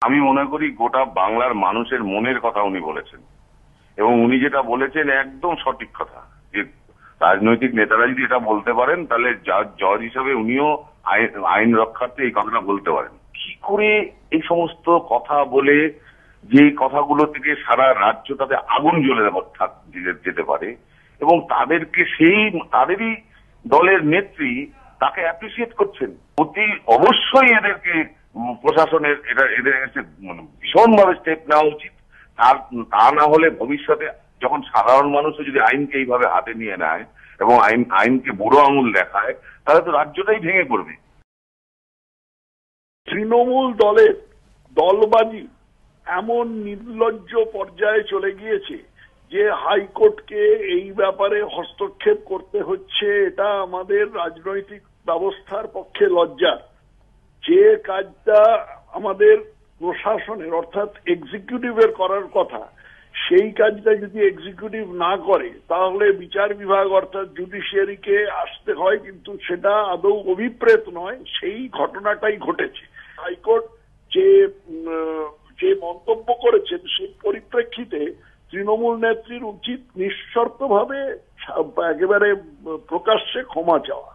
আমি মনে করি গোটা বাংলার মানুষের মনের কথা উনি বলেছেন, এবং উনি যেটা বলেছেন একদম সঠিক কথা। যে রাজনৈতিক নেতারা যদি এটা বলতে পারেন, তাহলে জজ হিসেবে উনিও আইন রক্ষার্থে এই কথাটা বলতে পারেন। কি করে এই সমস্ত কথা বলে যে কথাগুলো থেকে সারা রাজ্যটাতে আগুন জ্বলে যেতে পারে, এবং তাদেরকে তাদেরই দলের নেত্রী তাকে অ্যাপ্রিসিয়েট করছেন। অতি অবশ্যই এদেরকে প্রশাসনের এদের ভীষণভাবে স্টেপ নেওয়া উচিত। তা না হলে ভবিষ্যতে যখন সাধারণ মানুষও যদি আইনকে এইভাবে হাতে নিয়ে নেয় এবং আইনকে বুড়ো আঙুল দেখায়, তাহলে তো রাজ্যটাই ভেঙে পড়বে। তৃণমূল দলের দলবাজি এমন নির্লজ্জ পর্যায়ে চলে গিয়েছে যে হাইকোর্টকে এই ব্যাপারে হস্তক্ষেপ করতে হচ্ছে। এটা আমাদের রাজনৈতিক ব্যবস্থার পক্ষে লজ্জা। যে কাজটা আমাদের প্রশাসনের অর্থাৎ এক্সিকিউটিভের করার কথা, সেই কাজটা যদি এক্সিকিউটিভ না করে তাহলে বিচার বিভাগ অর্থাৎ জুডিশিয়ারিকে আসতে হয়, কিন্তু সেটা আদৌ অভিপ্রেত নয়। সেই ঘটনাটাই ঘটেছে। হাইকোর্ট যে মন্তব্য করেছেন সেই পরিপ্রেক্ষিতে তৃণমূল নেত্রীর উচিত নিঃশর্তভাবে একেবারে প্রকাশ্যে ক্ষমা চাওয়া।